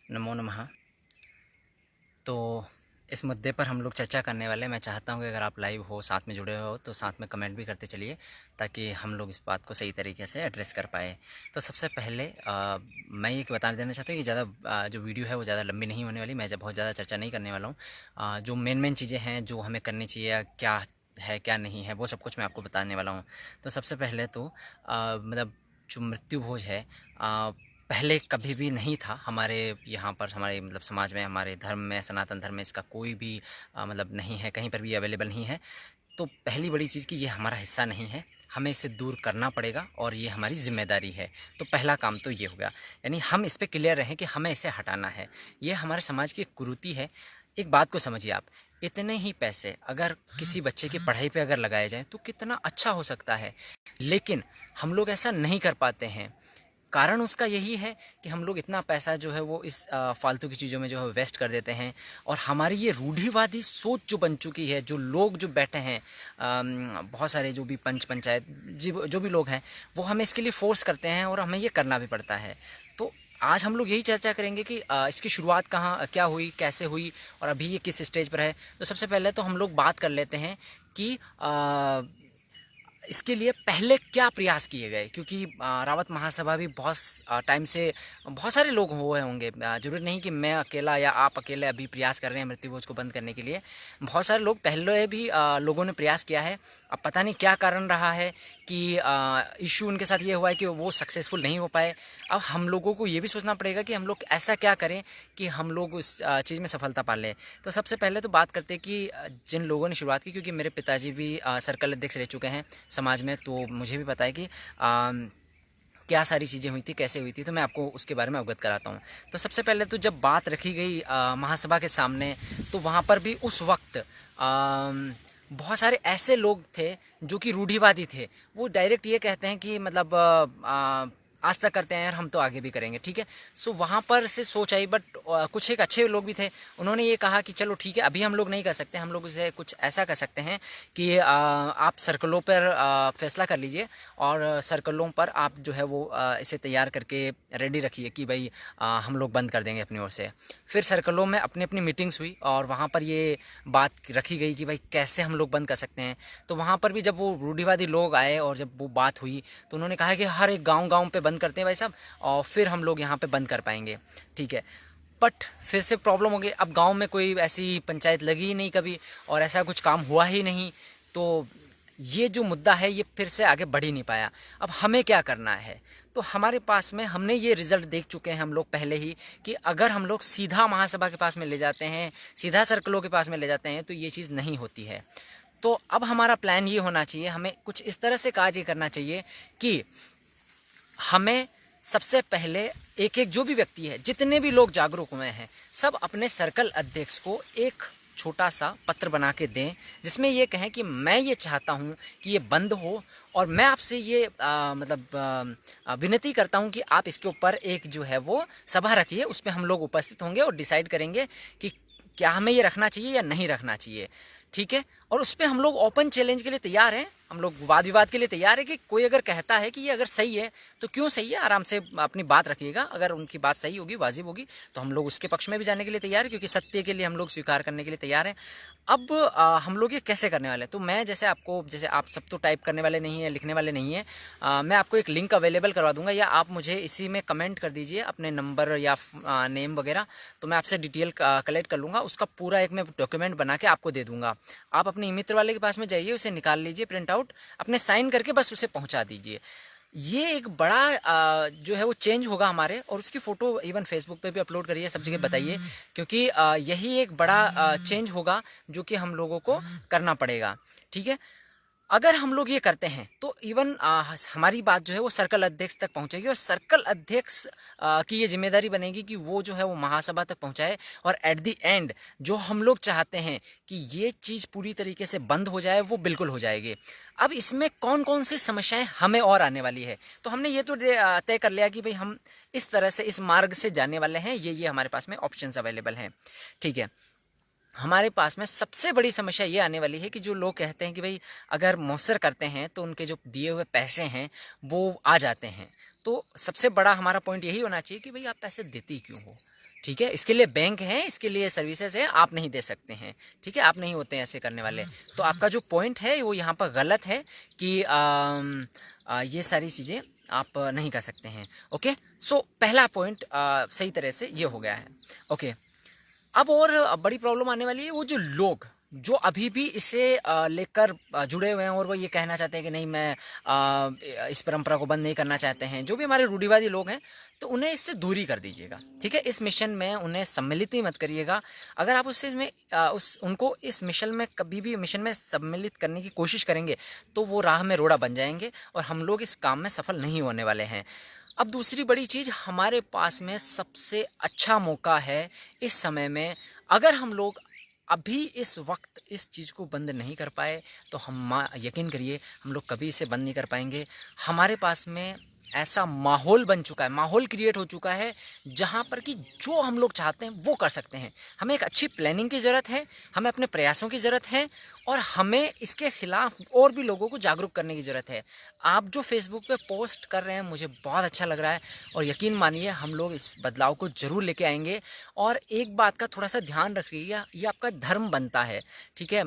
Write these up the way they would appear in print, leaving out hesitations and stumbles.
नमो नमः। तो इस मुद्दे पर हम लोग चर्चा करने वाले हैं। मैं चाहता हूँ कि अगर आप लाइव हो, साथ में जुड़े हो, तो साथ में कमेंट भी करते चलिए ताकि हम लोग इस बात को सही तरीके से एड्रेस कर पाए। तो सबसे पहले मैं ये बता देना चाहता हूँ कि ज़्यादा जो वीडियो है वो ज़्यादा लंबी नहीं होने वाली। मैं बहुत ज़्यादा चर्चा नहीं करने वाला हूँ। जो मेन चीज़ें हैं जो हमें करनी चाहिए या क्या है क्या नहीं है, वो सब कुछ मैं आपको बताने वाला हूँ। तो सबसे पहले तो मतलब जो मृत्यु भोज है, पहले कभी भी नहीं था हमारे यहाँ पर, हमारे मतलब समाज में, हमारे धर्म में, सनातन धर्म में इसका कोई भी मतलब नहीं है, कहीं पर भी अवेलेबल नहीं है। तो पहली बड़ी चीज़ कि ये हमारा हिस्सा नहीं है, हमें इसे दूर करना पड़ेगा और ये हमारी ज़िम्मेदारी है। तो पहला काम तो ये हो गया, यानी हम इस पे क्लियर रहें कि हमें इसे हटाना है। ये हमारे समाज की एक कुरीति है। एक बात को समझिए आप, इतने ही पैसे अगर किसी बच्चे की पढ़ाई पे अगर लगाए जाएँ तो कितना अच्छा हो सकता है, लेकिन हम लोग ऐसा नहीं कर पाते हैं। कारण उसका यही है कि हम लोग इतना पैसा जो है वो इस फालतू की चीज़ों में जो है वेस्ट कर देते हैं। और हमारी ये रूढ़िवादी सोच जो बन चुकी है, जो लोग जो बैठे हैं, बहुत सारे जो भी पंच पंचायत जो भी लोग हैं, वो हमें इसके लिए फोर्स करते हैं और हमें ये करना भी पड़ता है। तो आज हम लोग यही चर्चा करेंगे कि इसकी शुरुआत कहाँ क्या हुई, कैसे हुई और अभी ये किस स्टेज पर है। तो सबसे पहले तो हम लोग बात कर लेते हैं कि इसके लिए पहले क्या प्रयास किए गए, क्योंकि रावत महासभा भी बहुत टाइम से बहुत सारे लोग हुए होंगे। जरूरी नहीं कि मैं अकेला या आप अकेले अभी प्रयास कर रहे हैं मृत्यु भोज को बंद करने के लिए। बहुत सारे लोग पहले भी लोगों ने प्रयास किया है। अब पता नहीं क्या कारण रहा है कि इशू उनके साथ ये हुआ है कि वो सक्सेसफुल नहीं हो पाए। अब हम लोगों को ये भी सोचना पड़ेगा कि हम लोग ऐसा क्या करें कि हम लोग उस चीज़ में सफलता पा लें। तो सबसे पहले तो बात करते हैं कि जिन लोगों ने शुरुआत की, क्योंकि मेरे पिताजी भी सर्कल अध्यक्ष रह चुके हैं समाज में, तो मुझे भी पता है कि क्या सारी चीज़ें हुई थी, कैसे हुई थी। तो मैं आपको उसके बारे में अवगत कराता हूँ। तो सबसे पहले तो जब बात रखी गई महासभा के सामने, तो वहाँ पर भी उस वक्त बहुत सारे ऐसे लोग थे जो कि रूढ़िवादी थे। वो डायरेक्ट ये कहते हैं कि मतलब आज तक करते हैं यार, हम तो आगे भी करेंगे, ठीक है। सो वहाँ पर से सोच आई, बट कुछ एक अच्छे लोग भी थे। उन्होंने ये कहा कि चलो ठीक है, अभी हम लोग नहीं कर सकते, हम लोग इसे कुछ ऐसा कर सकते हैं कि आप सर्कलों पर फैसला कर लीजिए और सर्कलों पर आप जो है वो इसे तैयार करके रेडी रखिए कि भाई हम लोग बंद कर देंगे अपनी ओर से। फिर सर्कलों में अपनी अपनी मीटिंग्स हुई और वहाँ पर ये बात रखी गई कि भाई कैसे हम लोग बंद कर सकते हैं। तो वहाँ पर भी जब वो रूढ़िवादी लोग आए और जब वो बात हुई, तो उन्होंने कहा कि हर एक गांव-गांव पे बंद करते हैं भाई साहब, और फिर हम लोग यहाँ पे बंद कर पाएंगे, ठीक है। बट फिर से प्रॉब्लम हो गई, अब गांव में कोई ऐसी पंचायत लगी ही नहीं कभी और ऐसा कुछ काम हुआ ही नहीं। तो ये जो मुद्दा है ये फिर से आगे बढ़ ही नहीं पाया। अब हमें क्या करना है? तो हमारे पास में हमने ये रिजल्ट देख चुके हैं हम लोग पहले ही कि अगर हम लोग सीधा महासभा के पास में ले जाते हैं, सीधा सर्कलों के पास में ले जाते हैं, तो ये चीज़ नहीं होती है। तो अब हमारा प्लान ये होना चाहिए, हमें कुछ इस तरह से कार्य करना चाहिए कि हमें सबसे पहले एक एक जो भी व्यक्ति है, जितने भी लोग जागरूक हुए हैं, सब अपने सर्कल अध्यक्ष को एक छोटा सा पत्र बना के दें, जिसमें ये कहें कि मैं ये चाहता हूँ कि ये बंद हो और मैं आपसे ये विनती करता हूँ कि आप इसके ऊपर एक जो है वो सभा रखिए, उस पर हम लोग उपस्थित होंगे और डिसाइड करेंगे कि क्या हमें ये रखना चाहिए या नहीं रखना चाहिए, ठीक है। और उस पर हम लोग ओपन चैलेंज के लिए तैयार हैं, हम लोग वाद विवाद के लिए तैयार है कि कोई अगर कहता है कि ये अगर सही है तो क्यों सही है, आराम से अपनी बात रखिएगा। अगर उनकी बात सही होगी, वाजिब होगी, तो हम लोग उसके पक्ष में भी जाने के लिए तैयार है, क्योंकि सत्य के लिए हम लोग स्वीकार करने के लिए तैयार हैं। अब हम लोग ये कैसे करने वाले हैं, तो मैं जैसे आपको, जैसे आप सब तो टाइप करने वाले नहीं हैं, लिखने वाले नहीं हैं, मैं आपको एक लिंक अवेलेबल करवा दूंगा, या आप मुझे इसी में कमेंट कर दीजिए अपने नंबर या नेम वगैरह, तो मैं आपसे डिटेल कलेक्ट कर लूँगा। उसका पूरा एक मैं डॉक्यूमेंट बना के आपको दे दूँगा। आप अपने मित्र वाले के पास में जाइए, उसे निकाल लीजिए प्रिंट आउट, अपने साइन करके बस उसे पहुंचा दीजिए। ये एक बड़ा जो है वो चेंज होगा हमारे, और उसकी फ़ोटो इवन फेसबुक पे भी अपलोड करिए, सब जगह बताइए, क्योंकि यही एक बड़ा चेंज होगा जो कि हम लोगों को करना पड़ेगा, ठीक है। अगर हम लोग ये करते हैं तो इवन हमारी बात जो है वो सर्कल अध्यक्ष तक पहुंचेगी, और सर्कल अध्यक्ष की ये जिम्मेदारी बनेगी कि वो जो है वो महासभा तक पहुंचाए, और एट द एंड जो हम लोग चाहते हैं कि ये चीज़ पूरी तरीके से बंद हो जाए, वो बिल्कुल हो जाएगी। अब इसमें कौन कौन सी समस्याएं हमें और आने वाली है, तो हमने ये तो तय कर लिया कि भाई हम इस तरह से इस मार्ग से जाने वाले हैं, ये हमारे पास में ऑप्शंस अवेलेबल हैं, ठीक है। हमारे पास में सबसे बड़ी समस्या ये आने वाली है कि जो लोग कहते हैं कि भाई अगर मौसर करते हैं तो उनके जो दिए हुए पैसे हैं वो आ जाते हैं। तो सबसे बड़ा हमारा पॉइंट यही होना चाहिए कि भाई आप पैसे देते ही क्यों हो। ठीक है, इसके लिए बैंक है, इसके लिए सर्विसेज है, आप नहीं दे सकते हैं। ठीक है, आप नहीं होते हैं ऐसे करने वाले। तो आपका जो पॉइंट है वो यहाँ पर गलत है कि ये सारी चीज़ें आप नहीं कर सकते हैं। ओके, सो पहला पॉइंट सही तरह से ये हो गया है। ओके, अब और बड़ी प्रॉब्लम आने वाली है वो जो लोग जो अभी भी इसे लेकर जुड़े हुए हैं और वो ये कहना चाहते हैं कि नहीं, मैं इस परंपरा को बंद नहीं करना चाहते हैं, जो भी हमारे रूढ़िवादी लोग हैं, तो उन्हें इससे दूरी कर दीजिएगा। ठीक है, इस मिशन में उन्हें सम्मिलित ही मत करिएगा। अगर आप उससे में उनको इस मिशन में कभी भी मिशन में सम्मिलित करने की कोशिश करेंगे तो वो राह में रोड़ा बन जाएंगे और हम लोग इस काम में सफल नहीं होने वाले हैं। अब दूसरी बड़ी चीज़, हमारे पास में सबसे अच्छा मौका है इस समय में। अगर हम लोग अभी इस वक्त इस चीज़ को बंद नहीं कर पाए तो हम यकीन करिए हम लोग कभी इसे बंद नहीं कर पाएंगे। हमारे पास में ऐसा माहौल बन चुका है, माहौल क्रिएट हो चुका है जहाँ पर कि जो हम लोग चाहते हैं वो कर सकते हैं। हमें एक अच्छी प्लानिंग की ज़रूरत है, हमें अपने प्रयासों की ज़रूरत है और हमें इसके खिलाफ और भी लोगों को जागरूक करने की ज़रूरत है। आप जो फेसबुक पे पोस्ट कर रहे हैं मुझे बहुत अच्छा लग रहा है और यकीन मानिए हम लोग इस बदलाव को ज़रूर लेके आएंगे। और एक बात का थोड़ा सा ध्यान रखिएगा, ये आपका धर्म बनता है। ठीक है,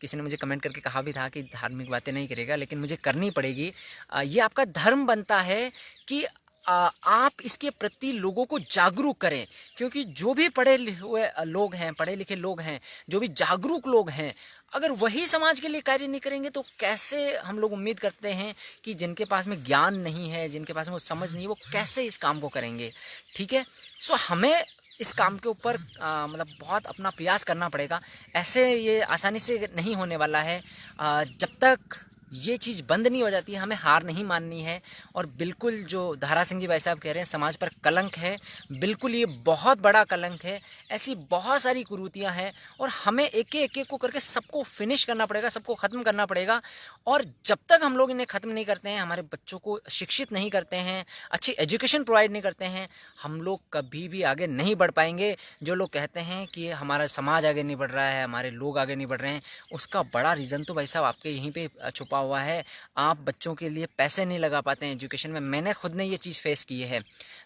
किसी ने मुझे कमेंट करके कहा भी था कि धार्मिक बातें नहीं करेगा, लेकिन मुझे करनी पड़ेगी। ये आपका धर्म बनता है कि आप इसके प्रति लोगों को जागरूक करें, क्योंकि जो भी पढ़े हुए लोग हैं, पढ़े लिखे लोग हैं, जो भी जागरूक लोग हैं, अगर वही समाज के लिए कार्य नहीं करेंगे तो कैसे हम लोग उम्मीद करते हैं कि जिनके पास में ज्ञान नहीं है, जिनके पास में वो समझ नहीं है, वो कैसे इस काम को करेंगे। ठीक है, सो हमें इस काम के ऊपर मतलब बहुत अपना प्रयास करना पड़ेगा। ऐसे ये आसानी से नहीं होने वाला है। जब तक ये चीज़ बंद नहीं हो जाती है हमें हार नहीं माननी है। और बिल्कुल जो धारा सिंह जी भाई साहब कह रहे हैं समाज पर कलंक है, बिल्कुल ये बहुत बड़ा कलंक है। ऐसी बहुत सारी कुरीतियाँ हैं और हमें एक एक को करके सबको फिनिश करना पड़ेगा, सबको ख़त्म करना पड़ेगा। और जब तक हम लोग इन्हें ख़त्म नहीं करते हैं, हमारे बच्चों को शिक्षित नहीं करते हैं, अच्छी एजुकेशन प्रोवाइड नहीं करते हैं, हम लोग कभी भी आगे नहीं बढ़ पाएंगे। जो लोग कहते हैं कि हमारा समाज आगे नहीं बढ़ रहा है, हमारे लोग आगे नहीं बढ़ रहे हैं, उसका बड़ा रीज़न तो भाई साहब आपके यहीं पे छुपा हुआ है। आप बच्चों के लिए पैसे नहीं लगा पाते हैं एजुकेशन में। मैंने खुद ने ये चीज़ फेस की है।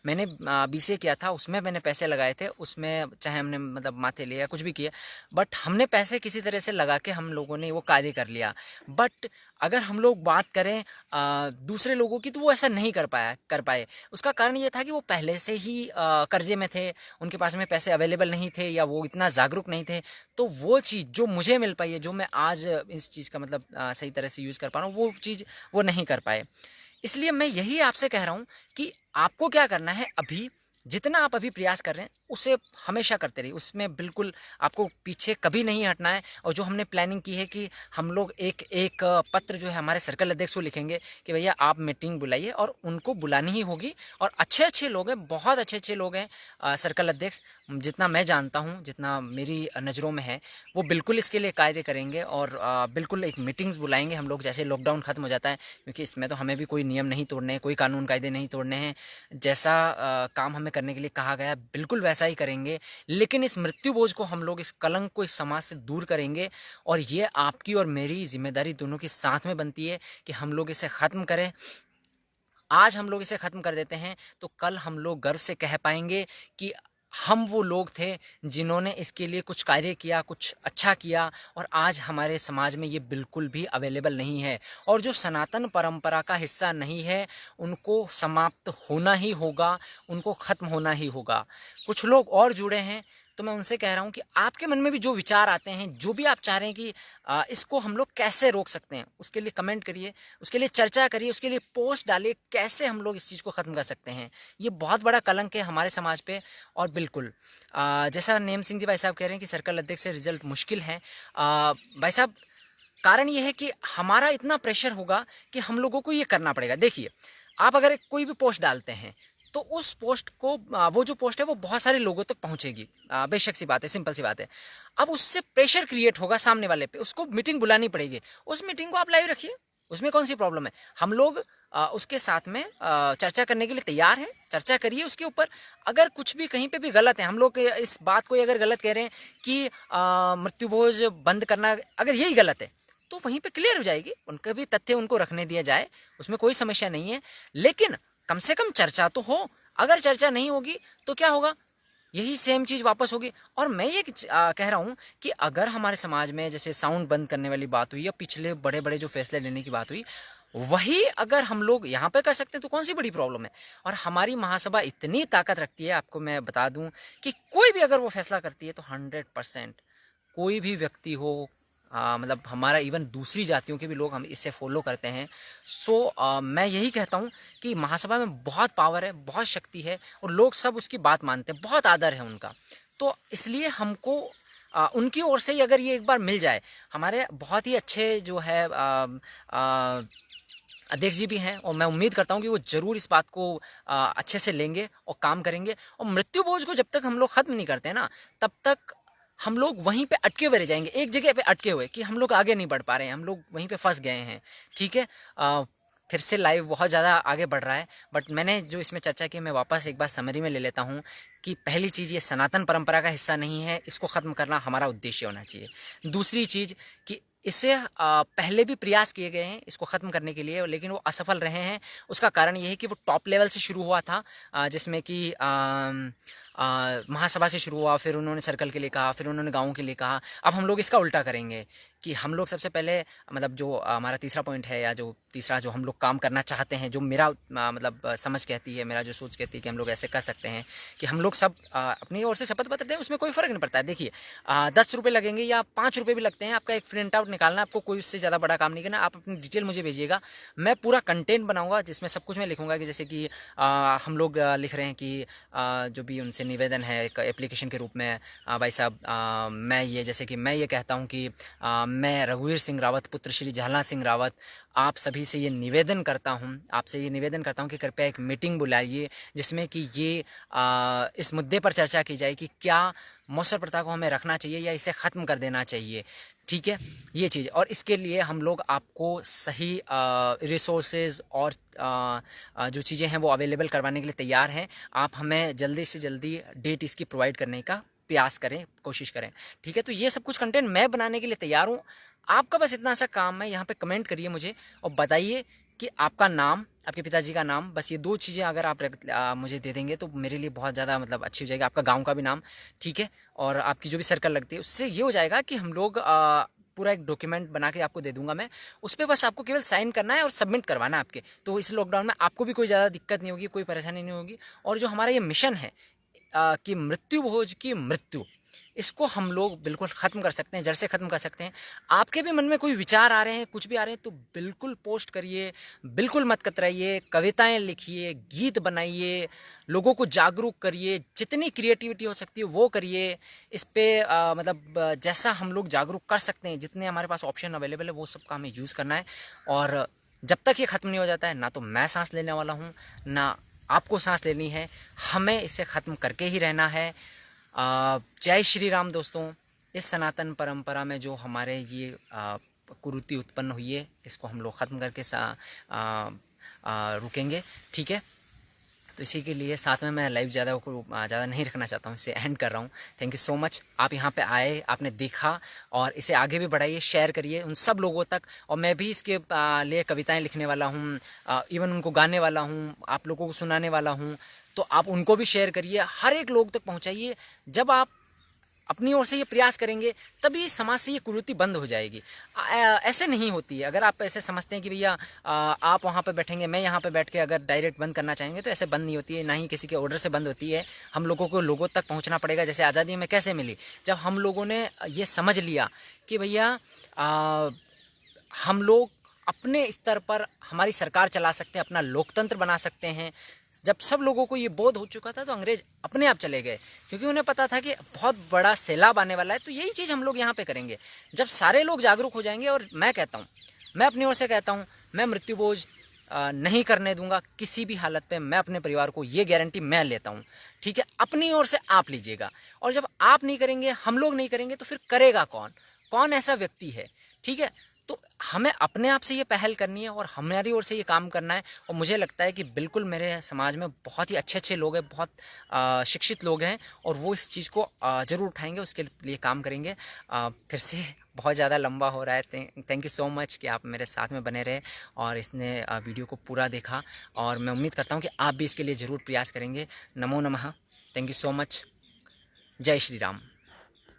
मैंने बीसीए किया था, उसमें मैंने पैसे लगाए थे, उसमें चाहे हमने मतलब माथे लिया कुछ भी किया, बट हमने पैसे किसी तरह से लगा के हम लोगों ने वो कार्य कर लिया। बट अगर हम लोग बात करें दूसरे लोगों की, तो वो ऐसा नहीं कर पाए। उसका कारण ये था कि वो पहले से ही कर्जे में थे, उनके पास में पैसे अवेलेबल नहीं थे या वो इतना जागरूक नहीं थे। तो वो चीज़ जो मुझे मिल पाई है, जो मैं आज इस चीज़ का मतलब सही तरह से यूज़ कर पा रहा हूँ, वो चीज़ वो नहीं कर पाए। इसलिए मैं यही आपसे कह रहा हूँ कि आपको क्या करना है, अभी जितना आप अभी प्रयास कर रहे हैं उसे हमेशा करते रहिए, उसमें बिल्कुल आपको पीछे कभी नहीं हटना है। और जो हमने प्लानिंग की है कि हम लोग एक एक पत्र जो है हमारे सर्कल अध्यक्ष को लिखेंगे कि भैया आप मीटिंग बुलाइए, और उनको बुलानी ही होगी। और अच्छे अच्छे लोग हैं, बहुत अच्छे अच्छे लोग हैं सर्कल अध्यक्ष, जितना मैं जानता हूँ, जितना मेरी नज़रों में है, वो बिल्कुल इसके लिए कार्य करेंगे। और बिल्कुल एक मीटिंग्स बुलाएंगे हम लोग जैसे लॉकडाउन ख़त्म हो जाता है, क्योंकि इसमें तो हमें भी कोई नियम नहीं तोड़ने हैं, कोई कानून कायदे नहीं तोड़ने हैं। जैसा काम हमें करने के लिए कहा गया बिल्कुल वैसा ही करेंगे। लेकिन इस मृत्यु बोझ को हम लोग, इस कलंक को इस समाज से दूर करेंगे। और ये आपकी और मेरी जिम्मेदारी दोनों की साथ में बनती है कि हम लोग इसे ख़त्म करें। आज हम लोग इसे ख़त्म कर देते हैं तो कल हम लोग गर्व से कह पाएंगे कि हम वो लोग थे जिन्होंने इसके लिए कुछ कार्य किया, कुछ अच्छा किया। और आज हमारे समाज में ये बिल्कुल भी अवेलेबल नहीं है। और जो सनातन परंपरा का हिस्सा नहीं है उनको समाप्त होना ही होगा, उनको ख़त्म होना ही होगा। कुछ लोग और जुड़े हैं, तो मैं उनसे कह रहा हूँ कि आपके मन में भी जो विचार आते हैं, जो भी आप चाह रहे हैं कि इसको हम लोग कैसे रोक सकते हैं, उसके लिए कमेंट करिए, उसके लिए चर्चा करिए, उसके लिए पोस्ट डालिए, कैसे हम लोग इस चीज़ को ख़त्म कर सकते हैं। ये बहुत बड़ा कलंक है हमारे समाज पे। और बिल्कुल जैसा नेम सिंह जी भाई साहब कह रहे हैं कि सर्कल अध्यक्ष से रिजल्ट मुश्किल है, भाई साहब कारण ये है कि हमारा इतना प्रेशर होगा कि हम लोगों को ये करना पड़ेगा। देखिए, आप अगर कोई भी पोस्ट डालते हैं तो उस पोस्ट को वो जो पोस्ट है वो बहुत सारे लोगों तक पहुंचेगी, बेशक सी बात है, सिंपल सी बात है। अब उससे प्रेशर क्रिएट होगा सामने वाले पे, उसको मीटिंग बुलानी पड़ेगी, उस मीटिंग को आप लाइव रखिए, उसमें कौन सी प्रॉब्लम है। हम लोग उसके साथ में चर्चा करने के लिए तैयार हैं, चर्चा करिए उसके ऊपर। अगर कुछ भी कहीं पे भी गलत है, हम लोग इस बात को अगर गलत कह रहे हैं कि मृत्युभोज बंद करना अगर यही गलत है तो वहीं पे क्लियर हो जाएगी, उनके भी तथ्य उनको रखने दिया जाए, उसमें कोई समस्या नहीं है। लेकिन कम से कम चर्चा तो हो। अगर चर्चा नहीं होगी तो क्या होगा, यही सेम चीज़ वापस होगी। और मैं ये कह रहा हूँ कि अगर हमारे समाज में जैसे साउंड बंद करने वाली बात हुई या पिछले बड़े बड़े जो फैसले लेने की बात हुई, वही अगर हम लोग यहाँ पे कर सकते हैं तो कौन सी बड़ी प्रॉब्लम है। और हमारी महासभा इतनी ताकत रखती है, आपको मैं बता दूं कि कोई भी अगर वो फैसला करती है तो 100% कोई भी व्यक्ति हो, मतलब हमारा इवन दूसरी जातियों के भी लोग हम इससे फॉलो करते हैं। सो मैं यही कहता हूँ कि महासभा में बहुत पावर है, बहुत शक्ति है और लोग सब उसकी बात मानते हैं, बहुत आदर है उनका। तो इसलिए हमको उनकी ओर से ही अगर ये एक बार मिल जाए, हमारे बहुत ही अच्छे जो है अध्यक्ष जी भी हैं और मैं उम्मीद करता हूँ कि वो ज़रूर इस बात को अच्छे से लेंगे और काम करेंगे। और मृत्यु भोज को जब तक हम लोग ख़त्म नहीं करते ना, तब तक हम लोग वहीं पे अटके हुए रह जाएंगे, एक जगह पे अटके हुए कि हम लोग आगे नहीं बढ़ पा रहे हैं, हम लोग वहीं पे फंस गए हैं। ठीक है, फिर से लाइव बहुत ज़्यादा आगे बढ़ रहा है, बट मैंने जो इसमें चर्चा की मैं वापस एक बार समरी में ले लेता हूँ कि पहली चीज़ ये सनातन परंपरा का हिस्सा नहीं है, इसको ख़त्म करना हमारा उद्देश्य होना चाहिए। दूसरी चीज़ कि इससे पहले भी प्रयास किए गए हैं इसको ख़त्म करने के लिए, लेकिन वो असफल रहे हैं। उसका कारण ये है कि वो टॉप लेवल से शुरू हुआ था, जिसमें कि महासभा से शुरू हुआ, फिर उन्होंने सर्कल के लिए कहा, फिर उन्होंने गाँव के लिए कहा। अब हम लोग इसका उल्टा करेंगे कि हम लोग सबसे पहले, मतलब जो हमारा तीसरा पॉइंट है या जो तीसरा जो हम लोग काम करना चाहते हैं, जो मेरा मतलब समझ कहती है, मेरा जो सोच कहती है कि हम लोग ऐसे कर सकते हैं कि हम लोग सब अपनी ओर से शपथ पत्र दें, उसमें कोई फ़र्क नहीं पड़ता है। देखिए 10 रुपये लगेंगे या 5 रुपये भी लगते हैं, आपका एक प्रिंट आउट निकालना, आपको कोई उससे ज़्यादा बड़ा काम नहीं करना। आप अपनी डिटेल मुझे भेजिएगा, मैं पूरा कंटेंट बनाऊंगा जिसमें सब कुछ मैं लिखूंगा कि जैसे कि हम लोग लिख रहे हैं कि जो भी उनसे निवेदन है एक एप्लीकेशन के रूप में, भाई साहब मैं ये, जैसे कि मैं ये कहता हूँ कि मैं रघुवीर सिंह रावत पुत्र श्री झाला सिंह रावत आप सभी से ये निवेदन करता हूँ, आपसे ये निवेदन करता हूँ कि कृपया एक मीटिंग बुलाइए जिसमें कि ये इस मुद्दे पर चर्चा की जाए कि क्या मौसर प्रथा को हमें रखना चाहिए या इसे ख़त्म कर देना चाहिए। ठीक है, ये चीज़। और इसके लिए हम लोग आपको सही रिसोर्सेज और जो चीज़ें हैं वो अवेलेबल करवाने के लिए तैयार हैं। आप हमें जल्दी से जल्दी डेट इसकी प्रोवाइड करने का प्रयास करें, कोशिश करें। ठीक है, तो ये सब कुछ कंटेंट मैं बनाने के लिए तैयार हूँ। आपका बस इतना सा काम है, यहाँ पे कमेंट करिए मुझे और बताइए कि आपका नाम, आपके पिताजी का नाम, बस ये 2 चीज़ें अगर आप मुझे दे देंगे तो मेरे लिए बहुत ज़्यादा मतलब अच्छी हो जाएगी। आपका गांव का भी नाम, ठीक है, और आपकी जो भी सर्कल लगती है, उससे ये हो जाएगा कि हम लोग पूरा एक डॉक्यूमेंट बना के आपको दे दूंगा मैं, उस पर बस आपको केवल साइन करना है और सबमिट करवाना है आपके। तो इस लॉकडाउन में आपको भी कोई ज़्यादा दिक्कत नहीं होगी, कोई परेशानी नहीं होगी। और जो हमारा ये मिशन है कि मृत्यु भोज की मृत्यु, इसको हम लोग बिल्कुल ख़त्म कर सकते हैं, जड़ से ख़त्म कर सकते हैं। आपके भी मन में कोई विचार आ रहे हैं, कुछ भी आ रहे हैं, तो बिल्कुल पोस्ट करिए, बिल्कुल मत कतराइए, कविताएं लिखिए, गीत बनाइए, लोगों को जागरूक करिए, जितनी क्रिएटिविटी हो सकती है वो करिए। इस पर मतलब जैसा हम लोग जागरूक कर सकते हैं, जितने हमारे पास ऑप्शन अवेलेबल है वो सब का हमें यूज़ करना है। और जब तक ये ख़त्म नहीं हो जाता है, ना तो मैं सांस लेने वाला हूँ, ना आपको सांस लेनी है, हमें इसे ख़त्म करके ही रहना है। जय श्री राम दोस्तों। इस सनातन परंपरा में जो हमारे ये कुरीति उत्पन्न हुई है, इसको हम लोग ख़त्म करके रुकेंगे। ठीक है, तो इसी के लिए साथ में मैं लाइव ज़्यादा नहीं रखना चाहता हूँ, इसे एंड कर रहा हूँ। थैंक यू सो मच, आप यहाँ पे आए, आपने देखा और इसे आगे भी बढ़ाइए, शेयर करिए उन सब लोगों तक। और मैं भी इसके लिए कविताएं लिखने वाला हूँ, इवन उनको गाने वाला हूँ, आप लोगों को सुनाने वाला हूँ। तो आप उनको भी शेयर करिए, हर एक लोग तक पहुँचाइए। जब आप अपनी ओर से ये प्रयास करेंगे तभी समाज से ये कुरीति बंद हो जाएगी। ऐसे नहीं होती है। अगर आप ऐसे समझते हैं कि भैया आप वहाँ पे बैठेंगे, मैं यहाँ पे बैठ के अगर डायरेक्ट बंद करना चाहेंगे, तो ऐसे बंद नहीं होती है, ना ही किसी के ऑर्डर से बंद होती है। हम लोगों को लोगों तक पहुँचना पड़ेगा। जैसे आज़ादी हमें कैसे मिली, जब हम लोगों ने ये समझ लिया कि भैया हम लोग अपने स्तर पर हमारी सरकार चला सकते हैं, अपना लोकतंत्र बना सकते हैं। जब सब लोगों को ये बोध हो चुका था तो अंग्रेज अपने आप चले गए, क्योंकि उन्हें पता था कि बहुत बड़ा सैलाब आने वाला है। तो यही चीज़ हम लोग यहाँ पे करेंगे जब सारे लोग जागरूक हो जाएंगे। और मैं कहता हूँ, मैं अपनी ओर से कहता हूँ, मैं मृत्यु भोज नहीं करने दूंगा किसी भी हालत पे। मैं अपने परिवार को ये गारंटी मैं लेता हूँ। ठीक है, अपनी ओर से आप लीजिएगा। और जब आप नहीं करेंगे, हम लोग नहीं करेंगे, तो फिर करेगा कौन? कौन ऐसा व्यक्ति है? ठीक है, तो हमें अपने आप से ये पहल करनी है और हमारी ओर से ये काम करना है। और मुझे लगता है कि बिल्कुल मेरे समाज में बहुत ही अच्छे लोग हैं, बहुत शिक्षित लोग हैं, और वो इस चीज़ को ज़रूर उठाएंगे, उसके लिए काम करेंगे। फिर से बहुत ज़्यादा लंबा हो रहा है। थैंक यू सो मच कि आप मेरे साथ में बने रहे और इसने वीडियो को पूरा देखा, और मैं उम्मीद करता हूँ कि आप भी इसके लिए ज़रूर प्रयास करेंगे। नमो नमः। Thank you so much. जय श्री राम।